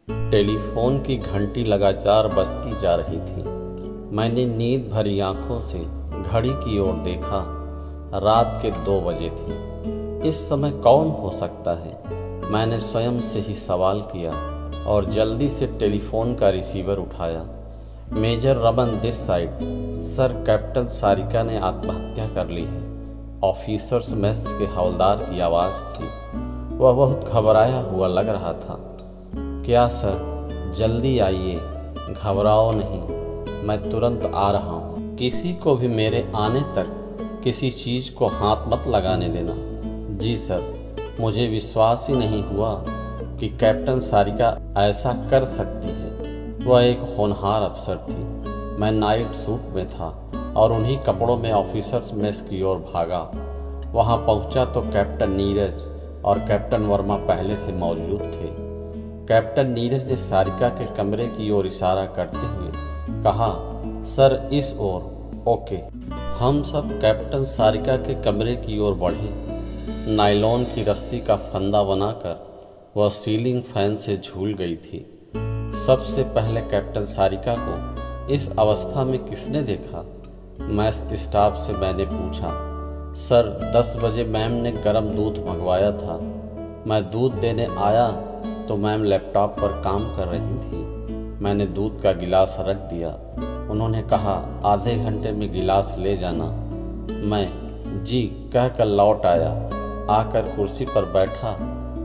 Telephone की घंटी लगातार बजती जा रही थी। मैंने नींद भरी आंखों से घड़ी की ओर देखा। रात के 2 बजे थी। इस समय कौन हो सकता है? मैंने स्वयं से ही सवाल किया और जल्दी से टेलीफोन का रिसीवर उठाया। Major Raman this side. Sir, captain Sarika ने आत्महत्या कर ली है। ऑफिसर्स मेस के हवलदार की आवाज़ थी। वह बहुत घबराया हुआ लग रहा था। क्या सर? जल्दी आइए, घबराओ नहीं, मैं तुरंत आ रहा हूँ। किसी को भी मेरे आने तक किसी चीज़ को हाथ मत लगाने देना। जी सर। मुझे विश्वास ही नहीं हुआ कि कैप्टन सारिका ऐसा कर सकती है। वह एक होनहार अफसर थी। मैं नाइट सूट में था और उन्हीं कपड़ों में ऑफिसर्स मेस की ओर भागा। वहाँ पहुँचा तो कैप्टन नीरज और कैप्टन वर्मा पहले से मौजूद थे। कैप्टन नीरज ने सारिका के कमरे की ओर इशारा करते हुए कहा, सर इस ओर। ओके। हम सब कैप्टन सारिका के कमरे की ओर बढ़े। नायलॉन की रस्सी का फंदा बनाकर वह सीलिंग फैन से झूल गई थी। सबसे पहले कैप्टन सारिका को इस अवस्था में किसने देखा? मैस स्टाफ से मैंने पूछा। सर, 10 बजे मैम ने गर्म दूध मंगवाया था। मैं दूध देने आया तो मैम लैपटॉप पर काम कर रही थी। मैंने दूध का गिलास रख दिया। उन्होंने कहा, आधे घंटे में गिलास ले जाना। मैं जी कहकर लौट आया। आकर कुर्सी पर बैठा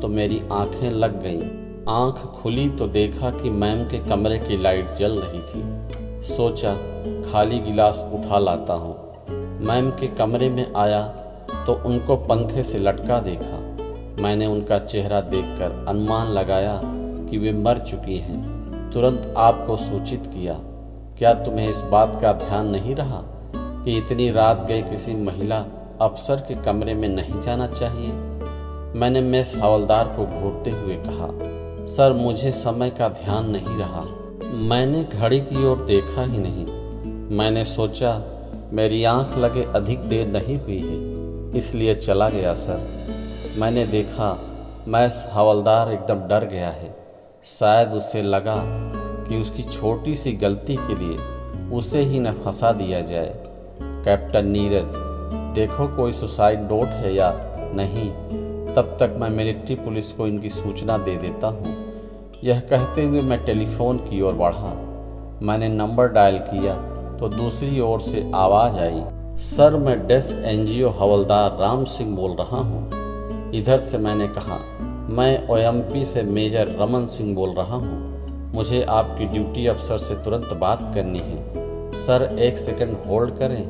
तो मेरी आंखें लग गईं। आंख खुली तो देखा कि मैम के कमरे की लाइट जल रही थी। सोचा खाली गिलास उठा लाता हूँ। मैम के कमरे में आया तो उनको पंखे से लटका देखा। मैंने उनका चेहरा देखकर अनुमान लगाया कि वे मर चुकी हैं। तुरंत आपको सूचित किया। क्या तुम्हें इस बात का ध्यान नहीं रहा कि इतनी रात गए किसी महिला अफसर के कमरे में नहीं जाना चाहिए? मैंने मेस हवलदार को घूरते हुए कहा, सर मुझे समय का ध्यान नहीं रहा। मैंने घड़ी की ओर देखा ही नहीं। मैंने सोचा मेरी आंख लगे अधिक देर नहीं हुई है, इसलिए चला गया सर। मैंने देखा मैस हवलदार एकदम डर गया है। शायद उसे लगा कि उसकी छोटी सी गलती के लिए उसे ही न फंसा दिया जाए। कैप्टन नीरज, देखो कोई सुसाइड नोट है या नहीं, तब तक मैं मिलिट्री पुलिस को इनकी सूचना दे देता हूँ। यह कहते हुए मैं टेलीफोन की ओर बढ़ा। मैंने नंबर डायल किया तो दूसरी ओर से आवाज़ आई, सर मैं डेस्क एनजीओ हवलदार राम सिंह बोल रहा हूँ। इधर से मैंने कहा, मैं ओएमपी से मेजर रमन सिंह बोल रहा हूँ। मुझे आपकी ड्यूटी अफसर से तुरंत बात करनी है। सर 1 सेकंड होल्ड करें,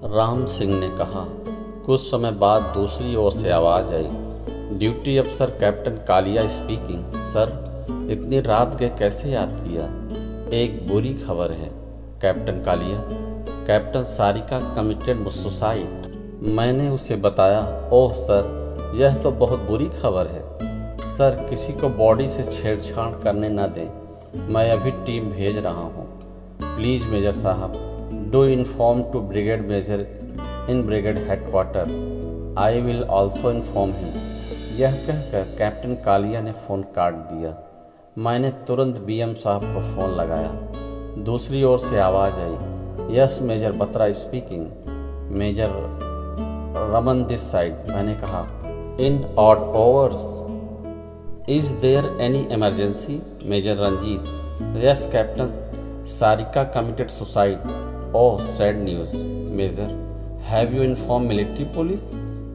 राम सिंह ने कहा। कुछ समय बाद दूसरी ओर से आवाज़ आई, ड्यूटी अफसर कैप्टन कालिया स्पीकिंग। सर इतनी रात गए कैसे याद किया? एक बुरी खबर है captain Kalia. Captain Sarika committed suicide. मैंने उसे बताया। ओह सर, यह तो बहुत बुरी खबर है। सर किसी को बॉडी से छेड़छाड़ करने न दें। मैं अभी टीम भेज रहा हूँ। प्लीज़ मेजर साहब, do inform to brigade major in brigade headquarter. I will also inform him. यह कहकर कैप्टन कालिया ने फ़ोन काट दिया। मैंने तुरंत बीएम साहब को फ़ोन लगाया। दूसरी ओर से आवाज़ आई, yes major Batra speaking. Major Raman this side. मैंने कहा, in odd hours. Is there any emergency? Major Ranjit, yes captain, Sarika committed suicide. Oh sad news. Major, have you inform military police?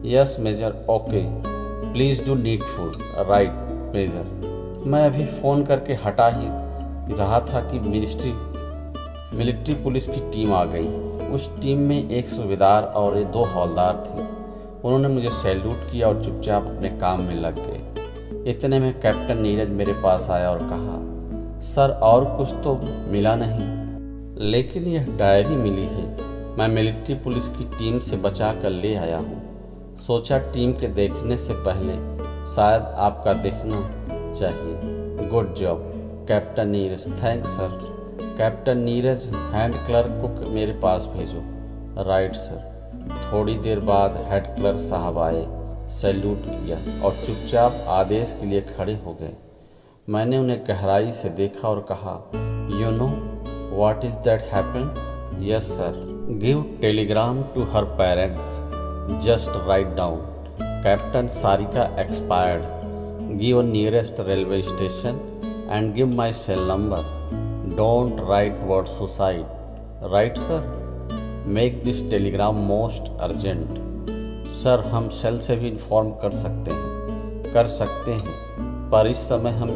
Yes major. Okay, please do needful. Right major. मैं अभी phone करके हटा ही रहा था कि मिलिट्री पुलिस की team आ गई। उस टीम में एक सूबेदार और 2 हवलदार थे। उन्होंने मुझे सैल्यूट किया और चुपचाप अपने काम में लग गए। इतने में कैप्टन नीरज मेरे पास आया और कहा, सर और कुछ तो मिला नहीं, लेकिन यह डायरी मिली है। मैं मिलिट्री पुलिस की टीम से बचा कर ले आया हूँ। सोचा टीम के देखने से पहले शायद आपका देखना चाहिए। Good job captain Neeraj. Thanks sir. Captain Neeraj, hand clerk को मेरे पास भेजो। Right sir. थोड़ी देर बाद हेड क्लर्क साहब आए, सैल्यूट किया और चुपचाप आदेश के लिए खड़े हो गए। मैंने उन्हें गहराई से देखा और कहा, you know what is that happen? Yes sir. Give telegram to her parents, just write down captain Sarika expired, give nearest railway station and give my cell number, don't write word suicide. Right sir, make this telegram most urgent. Sir, हम cell से भी inform कर सकते हैं, पर इस समय हम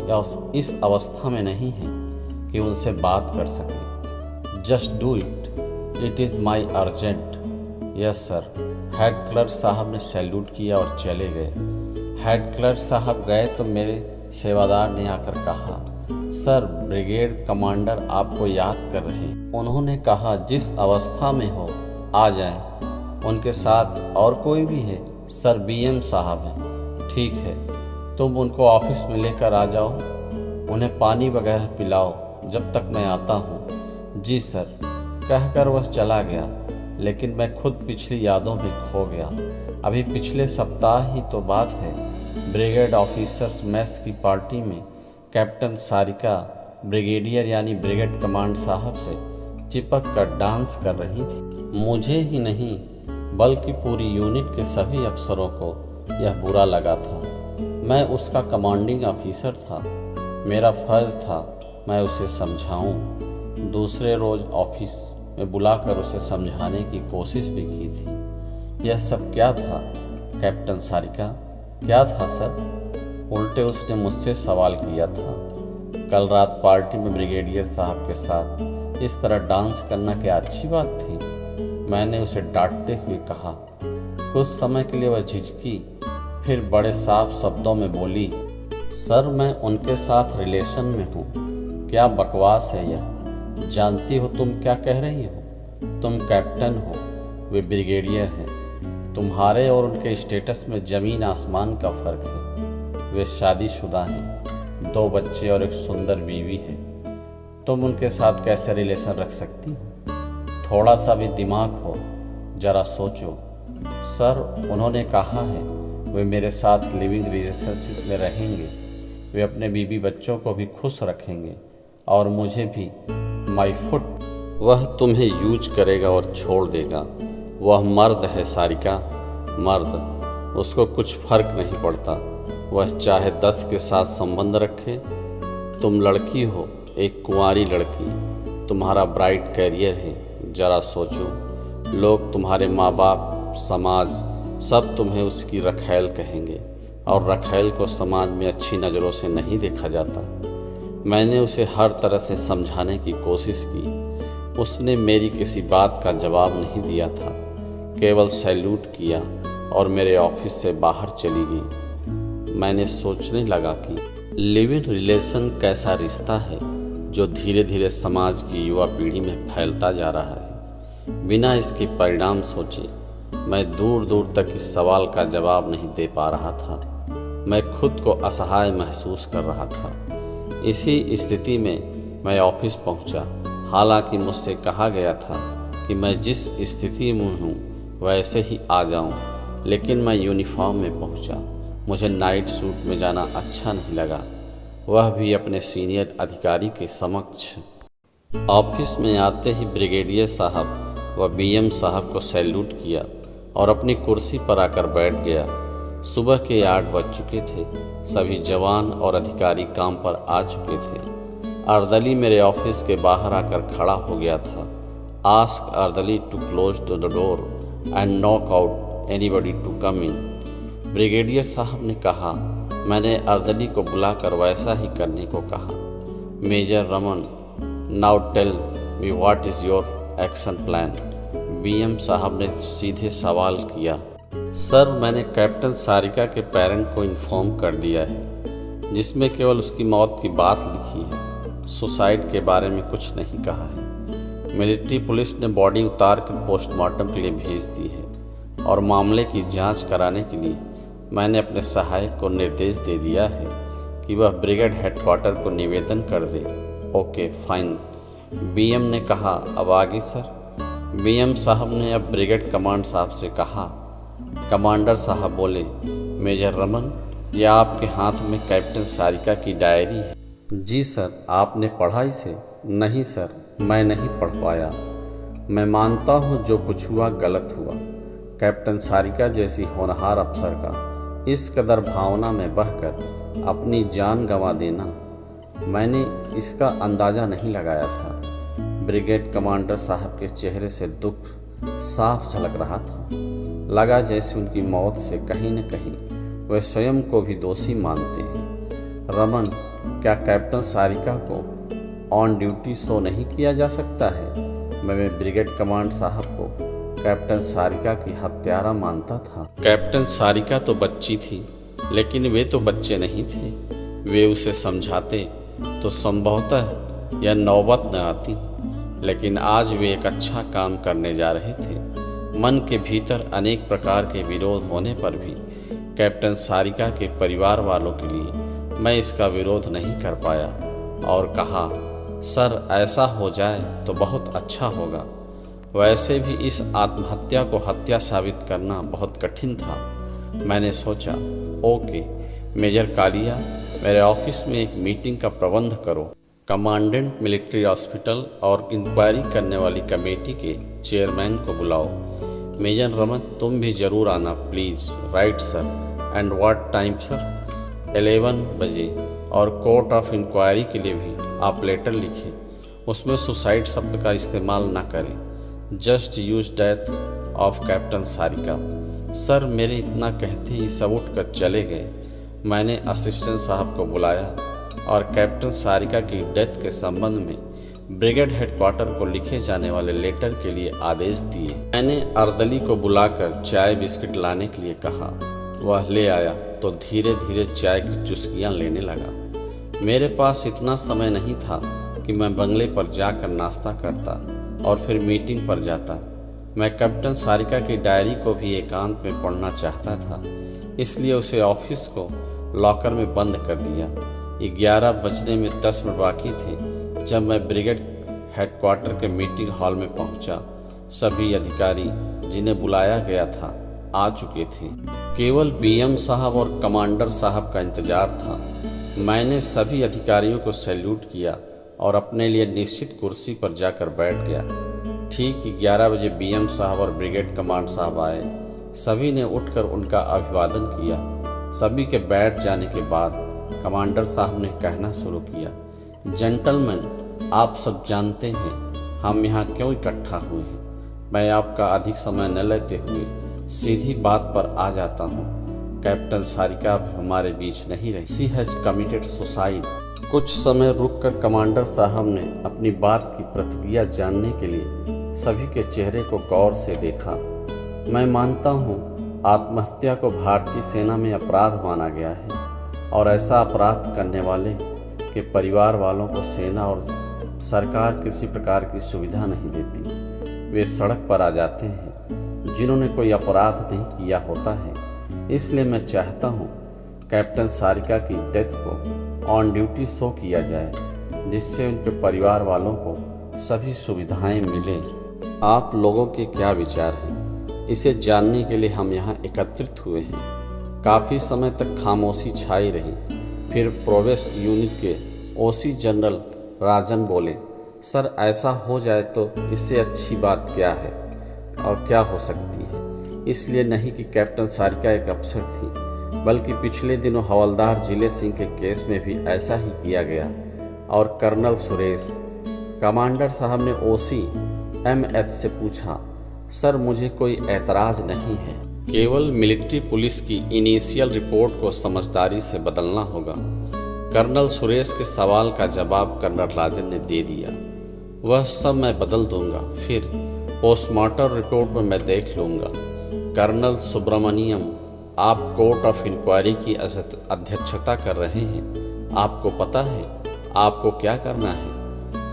इस अवस्था में नहीं हैं कि उनसे बात कर सकें। Just do it is my urgent. Yes sir. Head clerk साहब ने सैल्यूट किया और चले गए। हेड क्लर्क साहब गए तो मेरे सेवादार ने आकर कहा, सर, ब्रिगेड कमांडर आपको याद कर रहे हैं। उन्होंने कहा, जिस अवस्था में हो आ जाएं। उनके साथ और कोई भी है? सर, बीएम साहब हैं। ठीक है, तुम उनको ऑफिस में लेकर आ जाओ, उन्हें पानी वगैरह पिलाओ जब तक मैं आता हूँ। जी सर, कहकर वह चला गया, लेकिन मैं खुद पिछली यादों में खो गया। अभी पिछले सप्ताह ही तो बात है, ब्रिगेड ऑफिसर्स मेस की पार्टी में कैप्टन सारिका ब्रिगेडियर यानी ब्रिगेड कमांड साहब से चिपक कर डांस कर रही थी। मुझे ही नहीं बल्कि पूरी यूनिट के सभी अफसरों को यह बुरा लगा था। मैं उसका कमांडिंग ऑफिसर था, मेरा फर्ज था मैं उसे समझाऊं। दूसरे रोज़ ऑफिस में बुलाकर उसे समझाने की कोशिश भी की थी। यह सब क्या था कैप्टन सारिका? क्या था सर? उल्टे उसने मुझसे सवाल किया था। कल रात पार्टी में ब्रिगेडियर साहब के साथ इस तरह डांस करना क्या अच्छी बात थी? मैंने उसे डांटते हुए कहा। कुछ समय के लिए वह झिझकी, फिर बड़े साफ शब्दों में बोली, सर, मैं उनके साथ रिलेशन में हूँ। क्या बकवास है यह? जानती हो तुम क्या कह रही हो? तुम कैप्टन हो, वे ब्रिगेडियर हैं। तुम्हारे और उनके स्टेटस में ज़मीन आसमान का फ़र्क है। वे शादीशुदा हैं, 2 बच्चे और एक सुंदर बीवी है। तुम उनके साथ कैसे रिलेशन रख सकती हो? थोड़ा सा भी दिमाग हो, ज़रा सोचो। सर, उन्होंने कहा है वे मेरे साथ लिविंग रिलेशनशिप में रहेंगे। वे अपने बीवी बच्चों को भी खुश रखेंगे और मुझे भी। माई फुट, वह तुम्हें यूज करेगा और छोड़ देगा। वह मर्द है सारिका, मर्द। उसको कुछ फर्क नहीं पड़ता, वह चाहे 10 के साथ संबंध रखे। तुम लड़की हो, एक कुंवारी लड़की, तुम्हारा ब्राइट कैरियर है। ज़रा सोचो, लोग, तुम्हारे माँ बाप, समाज, सब तुम्हें उसकी रखैल कहेंगे, और रखैल को समाज में अच्छी नज़रों से नहीं देखा जाता। मैंने उसे हर तरह से समझाने की कोशिश की। उसने मेरी किसी बात का जवाब नहीं दिया था, केवल सैल्यूट किया और मेरे ऑफिस से बाहर चली गई। मैंने सोचने लगा कि लिव इन रिलेशन कैसा रिश्ता है जो धीरे धीरे समाज की युवा पीढ़ी में फैलता जा रहा है। बिना इसके परिणाम सोचे मैं दूर दूर तक इस सवाल का जवाब नहीं दे पा रहा था। मैं खुद को असहाय महसूस कर रहा था। इसी स्थिति में मैं ऑफिस पहुंचा। हालांकि मुझसे कहा गया था कि मैं जिस स्थिति में हूं वैसे ही आ जाऊं, लेकिन मैं यूनिफॉर्म में पहुंचा। मुझे नाइट सूट में जाना अच्छा नहीं लगा, वह भी अपने सीनियर अधिकारी के समक्ष। ऑफिस में आते ही ब्रिगेडियर साहब व बीएम साहब को सैल्यूट किया और अपनी कुर्सी पर आकर बैठ गया। सुबह के 8 बज चुके थे। सभी जवान और अधिकारी काम पर आ चुके थे। अर्दली मेरे ऑफिस के बाहर आकर खड़ा हो गया था। Ask orderly to close the door and knock out anybody to come in. Brigadier साहब ने कहा। मैंने अर्दली को बुलाकर वैसा ही करने को कहा। Major Raman, now tell me what is your action plan. BM साहब ने सीधे सवाल किया। सर, मैंने कैप्टन सारिका के पेरेंट को इन्फॉर्म कर दिया है, जिसमें केवल उसकी मौत की बात लिखी है, सुसाइड के बारे में कुछ नहीं कहा है। मिलिट्री पुलिस ने बॉडी उतार कर पोस्टमार्टम के लिए भेज दी है और मामले की जांच कराने के लिए मैंने अपने सहायक को निर्देश दे दिया है कि वह ब्रिगेड हेडक्वार्टर को निवेदन कर दे। ओके, फाइन, बीएम ने कहा। अब आगे सर? बीएम साहब ने अब ब्रिगेड कमांड साहब से कहा। कमांडर साहब बोले, मेजर रमन, यह आपके हाथ में कैप्टन सारिका की डायरी है। जी सर, आपने पढ़ा इसे? नहीं सर, मैं नहीं पढ़ पाया। मैं मानता हूँ जो कुछ हुआ गलत हुआ। कैप्टन सारिका जैसी होनहार अफसर का इस कदर भावना में बहकर अपनी जान गंवा देना, मैंने इसका अंदाज़ा नहीं लगाया था। ब्रिगेड कमांडर साहब के चेहरे से दुख साफ झलक रहा था। लगा जैसे उनकी मौत से कहीं न कहीं वे स्वयं को भी दोषी मानते हैं। रमन, क्या कैप्टन सारिका को ऑन ड्यूटी शो नहीं किया जा सकता है? मैं ब्रिगेड कमांड साहब को कैप्टन सारिका की हत्यारा मानता था। कैप्टन सारिका तो बच्ची थी, लेकिन वे तो बच्चे नहीं थे। वे उसे समझाते तो संभवतः यह नौबत न आती, लेकिन आज वे एक अच्छा काम करने जा रहे थे। मन के भीतर अनेक प्रकार के विरोध होने पर भी कैप्टन सारिका के परिवार वालों के लिए मैं इसका विरोध नहीं कर पाया और कहा, सर ऐसा हो जाए तो बहुत अच्छा होगा। वैसे भी इस आत्महत्या को हत्या साबित करना बहुत कठिन था। मैंने सोचा, ओके मेजर कालिया, मेरे ऑफिस में एक मीटिंग का प्रबंध करो। कमांडेंट मिलिट्री हॉस्पिटल और इंक्वायरी करने वाली कमेटी के चेयरमैन को बुलाओ। मेजर रमन, तुम भी ज़रूर आना please. Right sir. And what time sir? 11 बजे। और कोर्ट ऑफ इंक्वायरी के लिए भी आप लेटर लिखें। उसमें सुसाइड शब्द का इस्तेमाल ना करें। Just use death of captain Sarika. Sir, मेरे इतना कहते ही सब उठ कर चले गए। मैंने असिस्टेंट साहब को बुलाया और कैप्टन सारिका की डेथ के संबंध में ब्रिगेड हेडक्वार्टर को लिखे जाने वाले लेटर के लिए आदेश दिए। मैंने अर्दली को बुलाकर चाय बिस्किट लाने के लिए कहा। वह ले आया तो धीरे धीरे चाय की चुस्कियां लेने लगा। मेरे पास इतना समय नहीं था कि मैं बंगले पर जाकर नाश्ता करता और फिर मीटिंग पर जाता। मैं कैप्टन सारिका की डायरी को भी एकांत में पढ़ना चाहता था, इसलिए उसे ऑफिस को लॉकर में बंद कर दिया। 11 बजने में 10 मिनट बाकी थे जब मैं ब्रिगेड हेडक्वार्टर के मीटिंग हॉल में पहुंचा। सभी अधिकारी जिन्हें बुलाया गया था आ चुके थे। केवल बीएम साहब और कमांडर साहब का इंतजार था। मैंने सभी अधिकारियों को सैल्यूट किया और अपने लिए निश्चित कुर्सी पर जाकर बैठ गया। ठीक 11 बजे बीएम साहब और ब्रिगेड कमांड साहब आए। सभी ने उठकर उनका अभिवादन किया। सभी के बैठ जाने के बाद कमांडर साहब ने कहना शुरू किया, जेंटलमैन, आप सब जानते हैं हम यहाँ क्यों इकट्ठा हुए हैं। मैं आपका अधिक समय न लेते हुए सीधी बात पर आ जाता हूँ। कैप्टन सारिका अब हमारे बीच नहीं रही। She has committed suicide. कुछ समय रुककर कमांडर साहब ने अपनी बात की प्रतिक्रिया जानने के लिए सभी के चेहरे को गौर से देखा। मैं मानता हूँ आत्महत्या को भारतीय सेना में अपराध माना गया है और ऐसा अपराध करने वाले के परिवार वालों को सेना और सरकार किसी प्रकार की सुविधा नहीं देती। वे सड़क पर आ जाते हैं जिन्होंने कोई अपराध नहीं किया होता है। इसलिए मैं चाहता हूँ कैप्टन सारिका की डेथ को ऑन ड्यूटी शो किया जाए, जिससे उनके परिवार वालों को सभी सुविधाएं मिले। आप लोगों के क्या विचार हैं? इसे जानने के लिए हम यहाँ एकत्रित हुए हैं। काफ़ी समय तक खामोशी छाई रही। फिर प्रोवेस्ट यूनिट के ओसी जनरल राजन बोले, सर ऐसा हो जाए तो इससे अच्छी बात क्या है और क्या हो सकती है। इसलिए नहीं कि कैप्टन सारिका एक अफसर थी, बल्कि पिछले दिनों हवलदार जिले सिंह के केस में भी ऐसा ही किया गया। और कर्नल सुरेश। कमांडर साहब ने ओसी एमएच से पूछा, सर मुझे कोई ऐतराज़ नहीं है, केवल मिलिट्री पुलिस की इनिशियल रिपोर्ट को समझदारी से बदलना होगा। कर्नल सुरेश के सवाल का जवाब कर्नल राजन ने दे दिया, वह सब मैं बदल दूंगा, फिर पोस्टमार्टम रिपोर्ट में मैं देख लूँगा। कर्नल सुब्रमण्यम, आप कोर्ट ऑफ इंक्वायरी की अध्यक्षता कर रहे हैं, आपको पता है आपको क्या करना है?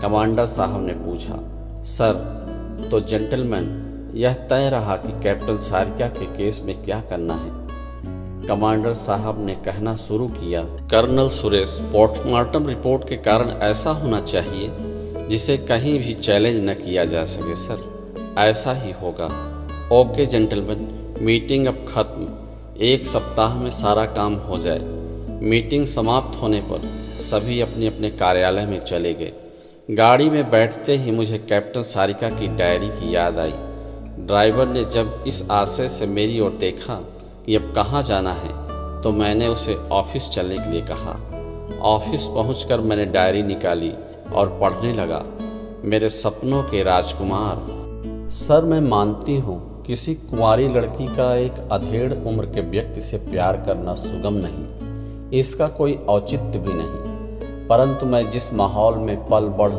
कमांडर साहब ने पूछा। सर, तो जेंटलमैन यह तय रहा कि कैप्टन सारिका के केस में क्या करना है। कमांडर साहब ने कहना शुरू किया, कर्नल सुरेश, पोस्टमार्टम रिपोर्ट के कारण ऐसा होना चाहिए जिसे कहीं भी चैलेंज न किया जा सके। सर, ऐसा ही होगा। ओके जेंटलमैन, मीटिंग अब खत्म। 1 सप्ताह में सारा काम हो जाए। मीटिंग समाप्त होने पर सभी अपने अपने कार्यालय में चले गए। गाड़ी में बैठते ही मुझे कैप्टन सारिका की डायरी की याद आई। ड्राइवर ने जब इस आशय से मेरी ओर देखा कि अब कहाँ जाना है, तो मैंने उसे ऑफिस चलने के लिए कहा। ऑफिस पहुंचकर मैंने डायरी निकाली और पढ़ने लगा। मेरे सपनों के राजकुमार। सर, मैं मानती हूँ किसी कुंवारी लड़की का एक अधेड़ उम्र के व्यक्ति से प्यार करना सुगम नहीं, इसका कोई औचित्य भी नहीं। परंतु मैं जिस माहौल में पल बढ़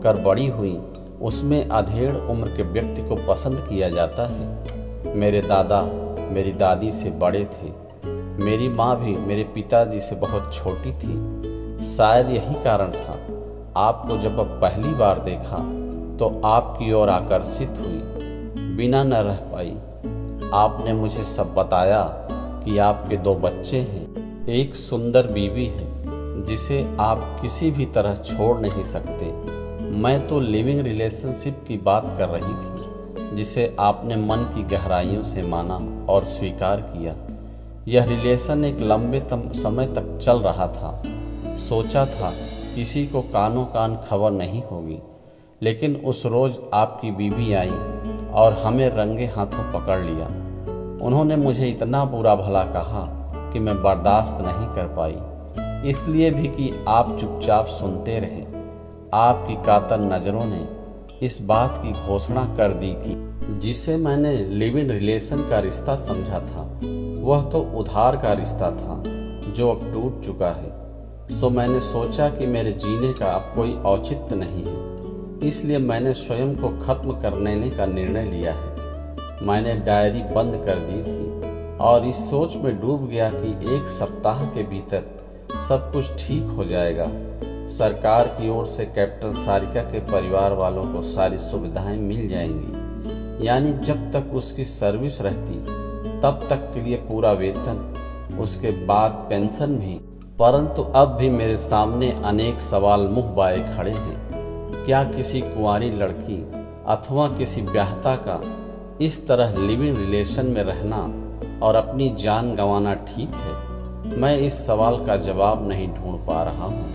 कर बड़ी हुई, उसमें अधेड़ उम्र के व्यक्ति को पसंद किया जाता है। मेरे दादा मेरी दादी से बड़े थे। मेरी माँ भी मेरे पिताजी से बहुत छोटी थी। शायद यही कारण था आपको जब अब पहली बार देखा तो आपकी ओर आकर्षित हुई, बिना न रह पाई। आपने मुझे सब बताया कि आपके 2 बच्चे हैं, एक सुंदर बीवी है जिसे आप किसी भी तरह छोड़ नहीं सकते। मैं तो लिविंग रिलेशनशिप की बात कर रही थी, जिसे आपने मन की गहराइयों से माना और स्वीकार किया। यह रिलेशन एक लंबे समय तक चल रहा था। सोचा था किसी को कानों कान खबर नहीं होगी, लेकिन उस रोज़ आपकी बीवी आई और हमें रंगे हाथों पकड़ लिया। उन्होंने मुझे इतना बुरा भला कहा कि मैं बर्दाश्त नहीं कर पाई, इसलिए भी कि आप चुपचाप सुनते रहे। आपकी कातर नज़रों ने इस बात की घोषणा कर दी कि जिसे मैंने लिव इन रिलेशन का रिश्ता समझा था, वह तो उधार का रिश्ता था जो अब टूट चुका है। सो मैंने सोचा कि मेरे जीने का अब कोई औचित्य नहीं है, इसलिए मैंने स्वयं को खत्म करने का निर्णय लिया है। मैंने डायरी बंद कर दी थी और इस सोच में डूब गया कि 1 सप्ताह के भीतर सब कुछ ठीक हो जाएगा। सरकार की ओर से कैप्टन सारिका के परिवार वालों को सारी सुविधाएं मिल जाएंगी, यानी जब तक उसकी सर्विस रहती तब तक के लिए पूरा वेतन, उसके बाद पेंशन भी। परंतु अब भी मेरे सामने अनेक सवाल मुँह बाए खड़े हैं। क्या किसी कुंवारी लड़की अथवा किसी ब्याहता का इस तरह लिविंग रिलेशन में रहना और अपनी जान गंवाना ठीक है? मैं इस सवाल का जवाब नहीं ढूंढ पा रहा हूँ।